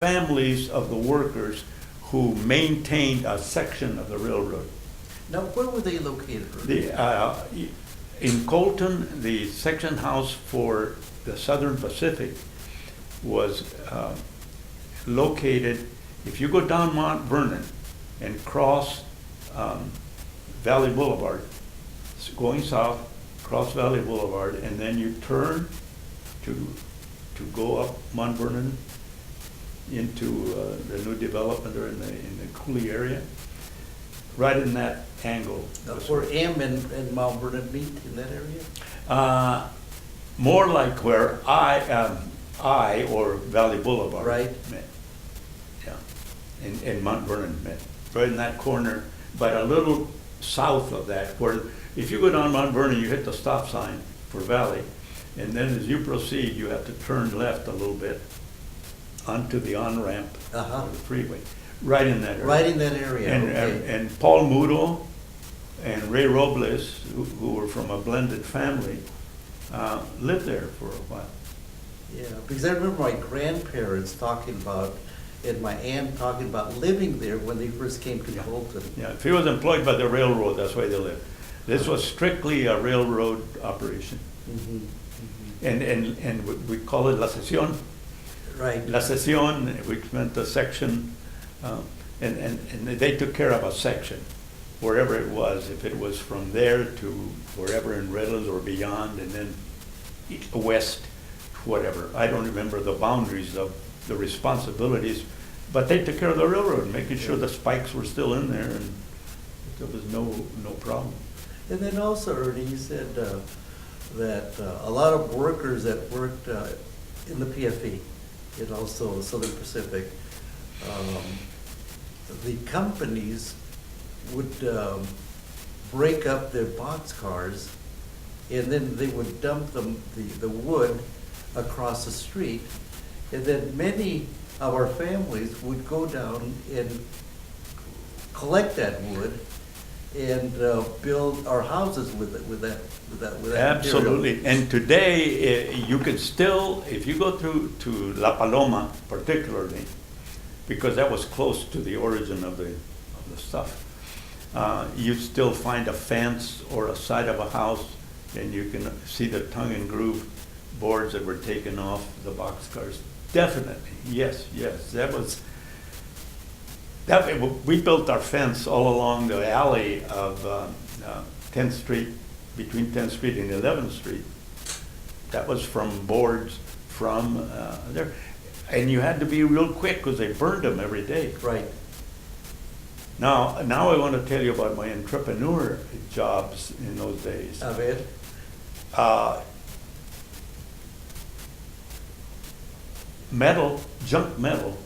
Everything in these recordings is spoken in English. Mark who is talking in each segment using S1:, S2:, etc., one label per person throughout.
S1: families of the workers who maintained a section of the railroad.
S2: Now, where were they located?
S1: In Colton, the section house for the Southern Pacific was located, if you go down Mount Vernon and cross Valley Boulevard, going south, cross Valley Boulevard, and then you turn to go up Mount Vernon into the new development or in the Cooley area, right in that angle.
S2: Where M and Mount Vernon meet in that area?
S1: More like where I or Valley Boulevard
S2: Right.
S1: met. Yeah, and Mount Vernon met, right in that corner, but a little south of that, where if you go down Mount Vernon, you hit the stop sign for Valley, and then as you proceed, you have to turn left a little bit onto the on-ramp of the freeway, right in that area.
S2: Right in that area, okay.
S1: And Paul Mudo and Ray Robles, who were from a blended family, lived there for a while.
S2: Yeah, because I remember my grandparents talking about, and my aunt talking about living there when they first came to Colton.
S1: Yeah, if he was employed by the railroad, that's why they lived. This was strictly a railroad operation.
S2: Mm-hmm.
S1: And we call it La Sesión.
S2: Right.
S1: La Sesión, which meant the section, and they took care of a section, wherever it was, if it was from there to wherever in Redlands or beyond, and then west, whatever. I don't remember the boundaries of the responsibilities, but they took care of the railroad, making sure the spikes were still in there, and there was no problem.
S2: And then also, Ernie, you said that a lot of workers that worked in the PFE, and also Southern Pacific, the companies would break up their boxcars, and then they would dump the wood across the street, and then many of our families would go down and collect that wood and build our houses with that
S1: Absolutely.
S2: material.
S1: And today, you can still, if you go to La Paloma particularly, because that was close to the origin of the stuff, you still find a fence or a side of a house, and you can see the tongue and groove boards that were taken off the boxcars. Definitely, yes. We built our fence all along the alley of 10th Street, between 10th Street and 11th Street. That was from boards from there. And you had to be real quick because they burned them every day.
S2: Right.
S1: Now I want to tell you about my entrepreneur jobs in those days.
S2: A ver.
S1: Junk metal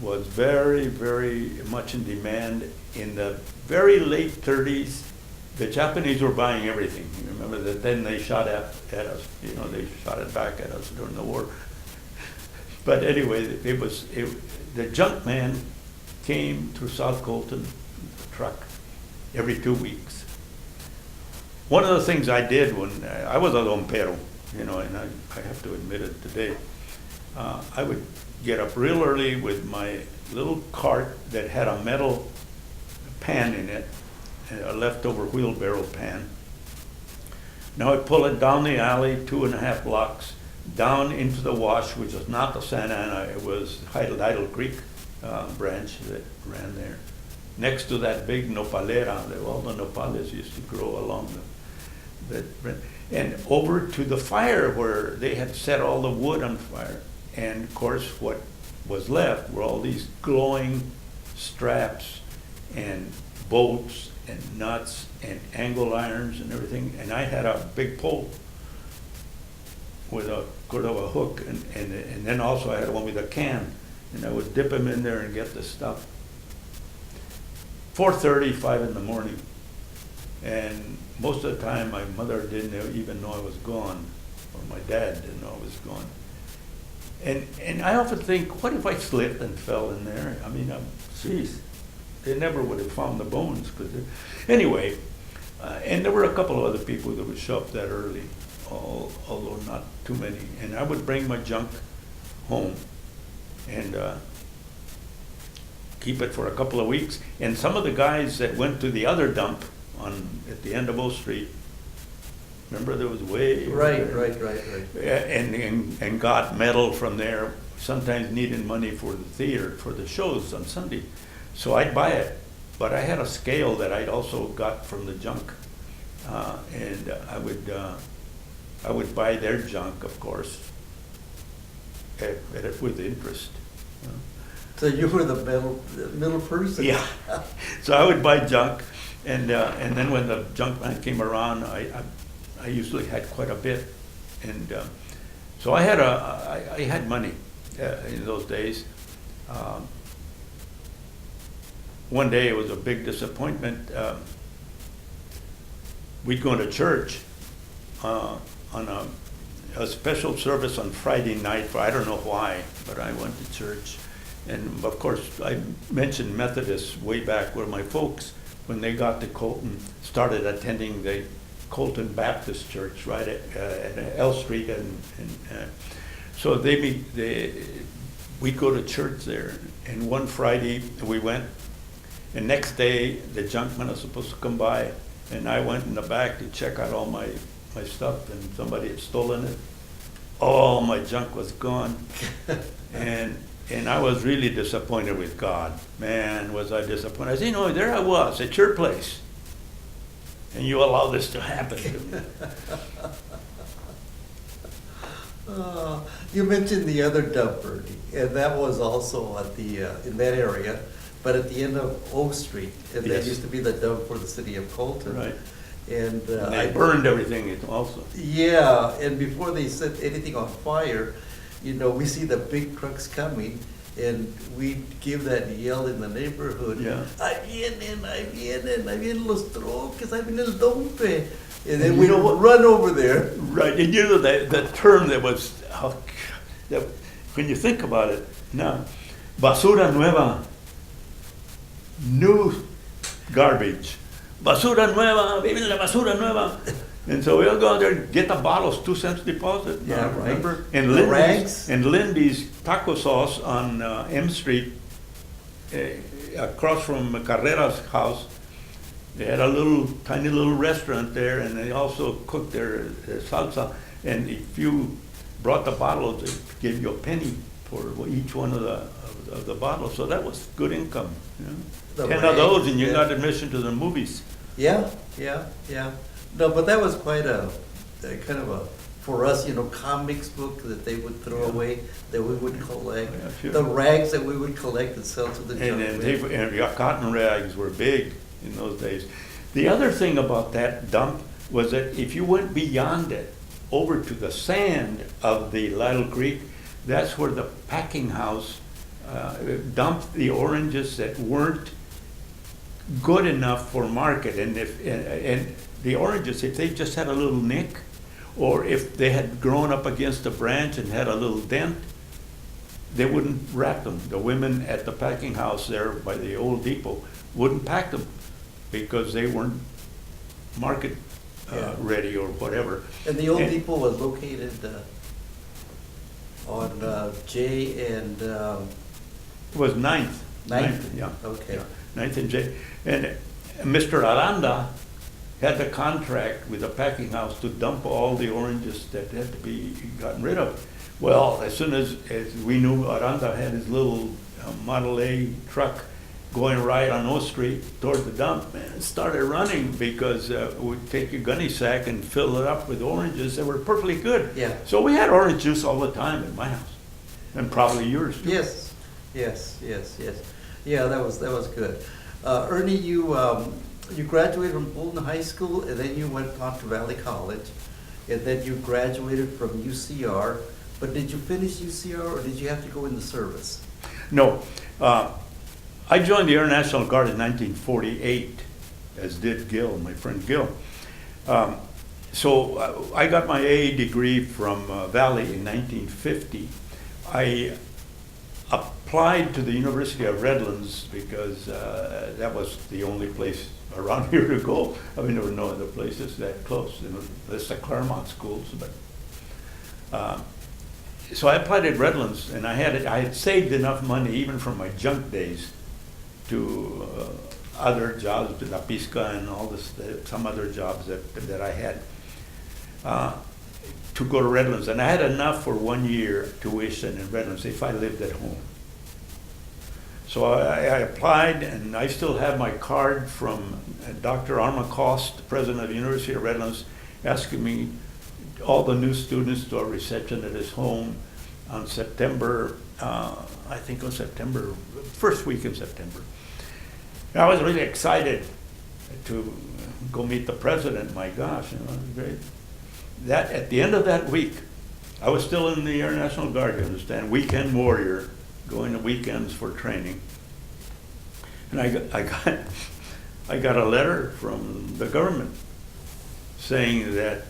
S1: was very, very much in demand in the very late 30s. The Japanese were buying everything. You remember that then they shot at us. They shot it back at us during the war. But anyway, the junk man came through South Colton, the truck, every 2 weeks. One of the things I did when I was a dompero, and I have to admit it today, I would get up real early with my little cart that had a metal pan in it, a leftover wheelbarrow pan. Now I'd pull it down the alley 2.5 blocks, down into the wash, which was not the Santa Ana, it was Idle Creek branch that ran there. Next to that big nopalera, all the nopales used to grow along and over to the fire where they had set all the wood on fire. And of course, what was left were all these glowing straps and bolts and nuts and angle irons and everything. And I had a big pole with a hook, and then also I had one with a can, and I would dip them in there and get the stuff. 4:30, 5 in the morning, and most of the time my mother didn't even know I was gone, or my dad didn't know I was gone. And I often think, what if I slipped and fell in there? I mean, geez, they never would have found the bones. Anyway, and there were a couple of other people that would show up that early, although not too many. And I would bring my junk home, and keep it for a couple of weeks. And some of the guys that went to the other dump at the end of O Street, remember there was way.
S2: Right.
S1: And got metal from there, sometimes needed money for the theater, for the shows on Sunday. So I'd buy it, but I had a scale that I'd also got from the junk. And I would buy their junk, of course, with interest.
S2: So you were the middle person?
S1: Yeah. So I would buy junk, and then when the junk man came around, I usually had quite a bit, and so I had money in those days. One day it was a big disappointment. We'd go to church on a special service on Friday night. I don't know why, but I went to church. And of course, I mentioned Methodists way back where my folks, when they got to Colton, started attending the Colton Baptist Church right at L Street. So we'd go to church there. And one Friday we went, and next day the junkman was supposed to come by, and I went in the back to check out all my stuff, and somebody had stolen it. All my junk was gone. And I was really disappointed with God. Man, was I disappointed. I said, there I was at your place, and you allow this to happen to me.
S2: You mentioned the other dump, Ernie, and that was also at the in that area, but at the end of O Street, and that
S1: Yes.
S2: used to be the dump for the city of Colton.
S1: Right.
S2: And
S1: They burned everything also.
S2: Yeah, and before they set anything on fire, we see the big trucks coming, and we give that yell in the neighborhood.
S1: Yeah.
S2: Ahí vienen los troques, ahí viene el dompe. And then
S1: And
S2: we
S1: you know what?
S2: run over there.
S1: Right, and the term that was, that when you think about it, now, basura nueva, new garbage. Basura nueva, viene la basura nueva. And so we'll go out there and get the bottles, 2 cents deposit.
S2: Yeah, right.
S1: Remember?
S2: The rags.
S1: And Lindy's taco sauce on M Street, across from Carrera's house. They had a tiny little restaurant there, and they also cooked their salsa. And if you brought the bottles, they gave you a penny for each one of the bottles. So that was good income.
S2: The
S1: 10 of
S2: rags,
S1: those, and you
S2: yeah.
S1: got admission to the movies.
S2: Yeah. No, but that was quite a kind of a, for us, comics book that they would throw away, that we would collect.
S1: Yeah, sure.
S2: The rags that we would collect and sell to the junk
S1: And
S2: man.
S1: cotton rags were big in those days. The other thing about that dump was that if you went beyond it, over to the sand of the Lytle Creek, that's where the packing house dumped the oranges that weren't good enough for market. And and the oranges, if they just had a little nick, or if they had grown up against a branch and had a little dent, they wouldn't wrap them. The women at the packing house there by the old depot wouldn't pack them because they weren't market ready or whatever.
S2: And the old depot was located on J and,
S1: It was Ninth.
S2: Ninth?
S1: Yeah.
S2: Okay.
S1: Yeah, Ninth and J. And Mr. Aranda had the contract with the packing house to dump all the oranges that had to be gotten rid of. Well, as soon as we knew Aranda had his little Model A truck going right on O Street toward the dump, man, it started running because we'd take a gunny sack and fill it up with oranges that were perfectly good.
S2: Yeah.
S1: So we had orange juice all the time in my house, and probably yours too.
S2: Yes. Yeah, that was good. Ernie, you graduated from Bolton High School, and then you went on to Valley College, and then you graduated from UCR. But did you finish UCR, or did you have to go in the service?
S1: No. I joined the Air National Guard in 1948, as did Gil, my friend Gil. So I got my AA degree from Valley in 1950. I applied to the University of Redlands because that was the only place around here to go. I mean, there were no other places that close. There's the Claremont schools, but so I applied at Redlands, and I had saved enough money, even from my junk days, to other jobs, La Pisca and all this, some other jobs that I had, to go to Redlands. And I had enough for 1 year tuition in Redlands if I lived at home. So I applied, and I still have my card from Dr. Armacost, the president of the University of Redlands, asking me, all the new students, to a reception at his home on September, I think on September, first week in September. And I was really excited to go meet the president. My gosh, it was great. That, at the end of that week, I was still in the Air National Guard, you understand, weekend warrior, going to weekends for training. And I got a letter from the government saying that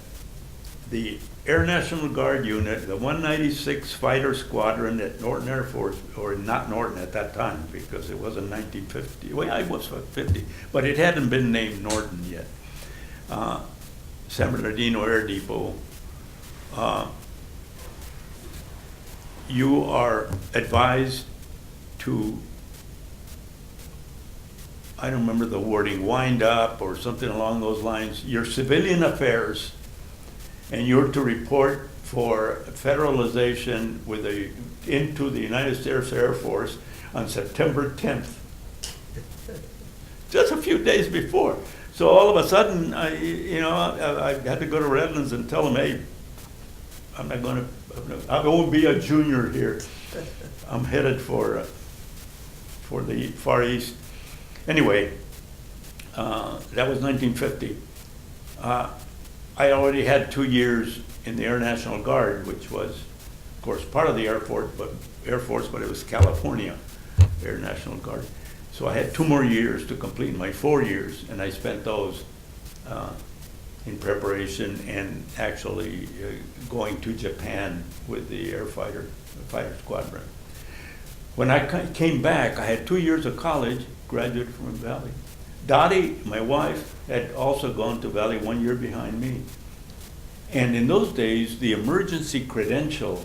S1: the Air National Guard unit, the 196 Fighter Squadron at Norton Air Force, or not Norton at that time, because it wasn't 1950, well, I was 50, but it hadn't been named Norton yet. San Bernardino Air Depot, you are advised to, I don't remember the wording, wind up or something along those lines, your civilian affairs, and you're to report for federalization into the United States Air Force on September 10th. Just a few days before. So all of a sudden, I had to go to Redlands and tell them, hey, I won't be a junior here. I'm headed for the Far East. Anyway, that was 1950. I already had 2 years in the Air National Guard, which was, of course, part of the Air Force, but it was California Air National Guard. So I had 2 more years to complete my 4 years, and I spent those in preparation and actually going to Japan with the fighter squadron. When I came back, I had 2 years of college, graduated from Valley. Dottie, my wife, had also gone to Valley 1 year behind me. And in those days, the emergency credential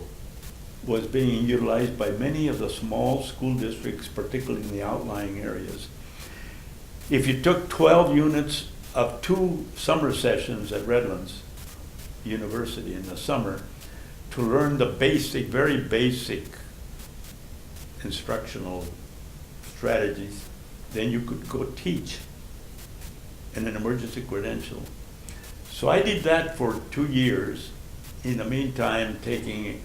S1: was being utilized by many of the small school districts, particularly in the outlying areas. If you took 12 units of 2 summer sessions at Redlands University in the summer to learn the basic, very basic instructional strategies, then you could go teach in an emergency credential. So I did that for 2 years. In the meantime, taking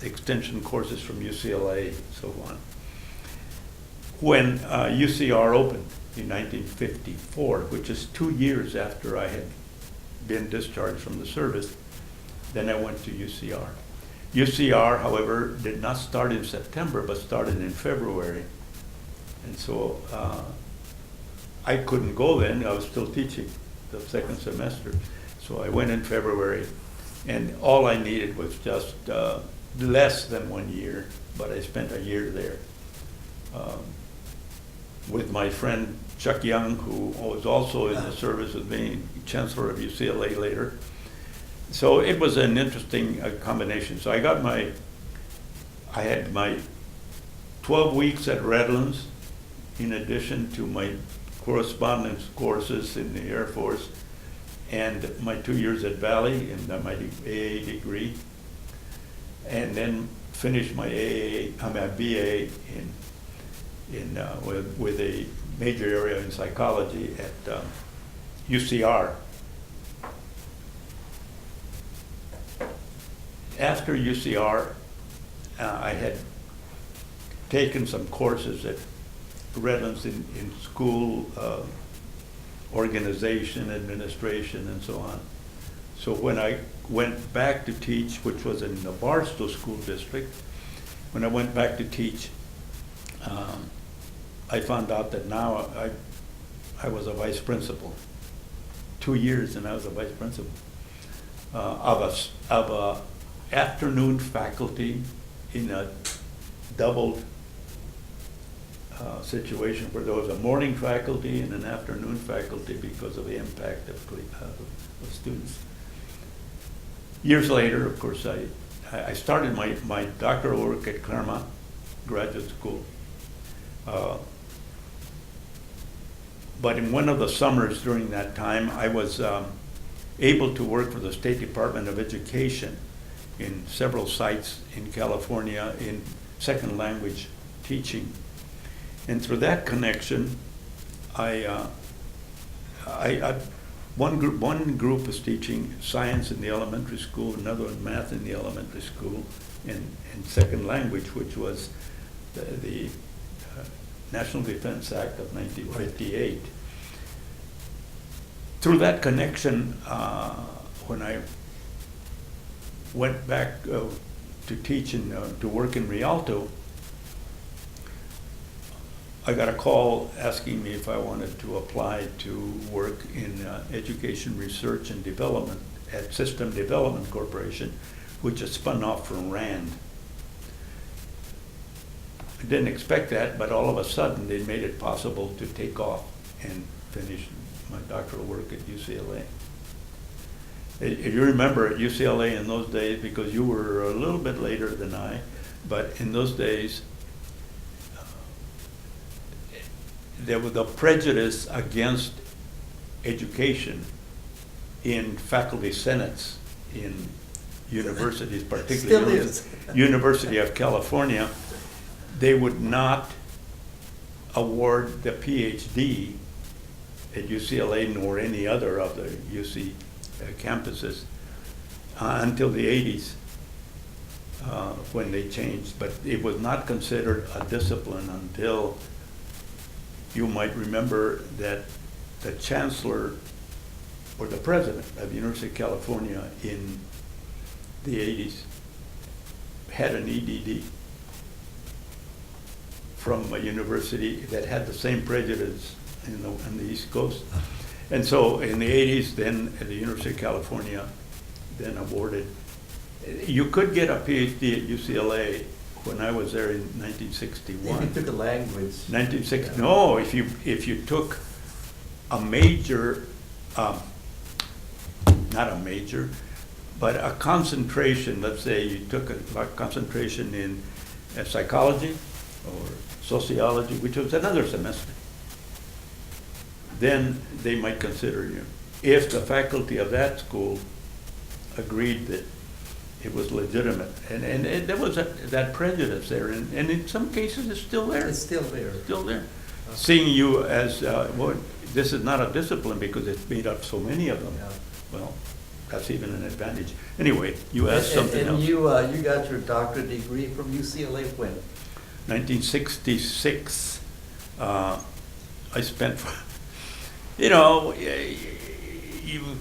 S1: extension courses from UCLA and so on. When UCR opened in 1954, which is 2 years after I had been discharged from the service, then I went to UCR. UCR, however, did not start in September, but started in February. And so I couldn't go then, I was still teaching the second semester. So I went in February, and all I needed was just less than 1 year, but I spent a year there with my friend Chuck Young, who was also in the service of being chancellor of UCLA later. So it was an interesting combination. So I had my 12 weeks at Redlands, in addition to my correspondence courses in the Air Force, and my 2 years at Valley and my AA degree, and then finished my BA with a major area in psychology at UCR. After UCR, I had taken some courses at Redlands in school organization, administration, and so on. So when I went back to teach, which was in the Barstow School District, when I went back to teach, I found out that now I was a vice principal. 2 years and I was a vice principal of a afternoon faculty in a doubled situation where there was a morning faculty and an afternoon faculty because of the impact of students. Years later, of course, I started my doctoral work at Claremont Graduate School. but in one of the summers during that time, I was able to work for the State Department of Education in several sites in California in second language teaching. And through that connection, one group was teaching science in the elementary school, another one math in the elementary school, and second language, which was the National Defense Act of 1958. Through that connection, when I went back to teach and to work in Rialto, I got a call asking me if I wanted to apply to work in education research and development at System Development Corporation, which is spun off from RAND. I didn't expect that, but all of a sudden they made it possible to take off and finish my doctoral work at UCLA. If you remember at UCLA in those days, because you were a little bit later than I, but in those days, there was a prejudice against education in faculty senates in universities, particularly University of California. They would not award the PhD at UCLA nor any other of the UC campuses until the 80s when they changed. But it was not considered a discipline until, you might remember that the chancellor or the president of the University of California in the 80s had an EDD from a university that had the same prejudice on the East Coast. And so in the 80s, then the University of California then awarded. You could get a PhD at UCLA when I was there in 1961.
S2: If you took a language.
S1: 1960.
S2: Yeah.
S1: No, if you took a major, not a major, but a concentration. Let's say you took a concentration in psychology or sociology, which was another semester. Then they might consider you, if the faculty of that school agreed that it was legitimate. And there was that prejudice there, and in some cases it's still there.
S2: It's still there.
S1: Still there. Seeing you as, well, this is not a discipline because it's made up so many of them.
S2: Yeah.
S1: Well, that's even an advantage. Anyway, you asked something else.
S2: And you got your doctorate degree from UCLA when?
S1: 1966. I spent,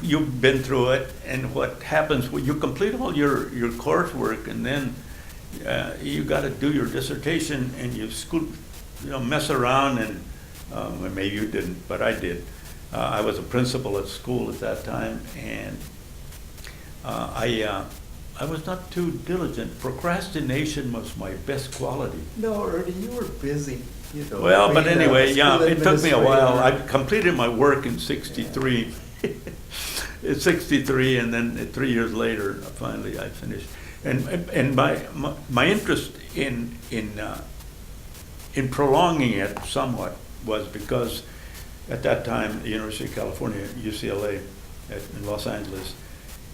S1: you've been through it, and what happens when you complete all your coursework, and then you got to do your dissertation, and you mess around, and well, maybe you didn't, but I did. I was a principal at school at that time, and I was not too diligent. Procrastination was my best quality.
S2: No, Ernie, you were busy.
S1: Well, but anyway, yeah, it took me a while. I
S2: administrator.
S1: completed my work in '63. It's '63, and then 3 years later, finally, I finished. And my interest in prolonging it somewhat was because at that time, the University of California, UCLA, in Los Angeles,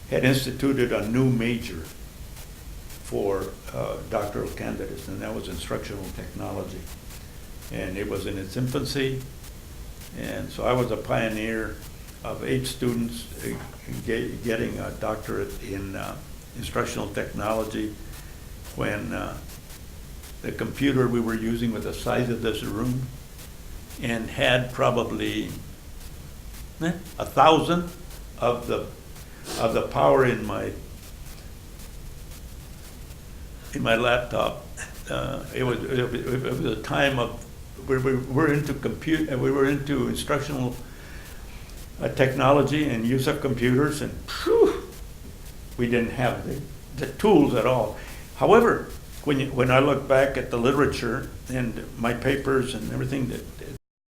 S1: had instituted a new major for doctoral candidates, and that was instructional technology. And it was in its infancy, and so I was a pioneer of 8 students getting a doctorate in instructional technology when the computer we were using was the size of this room and had probably 1,000 of the power in my laptop. It was a time of we were into we were into instructional technology and use of computers, and we didn't have the tools at all. However, when I look back at the literature and my papers and everything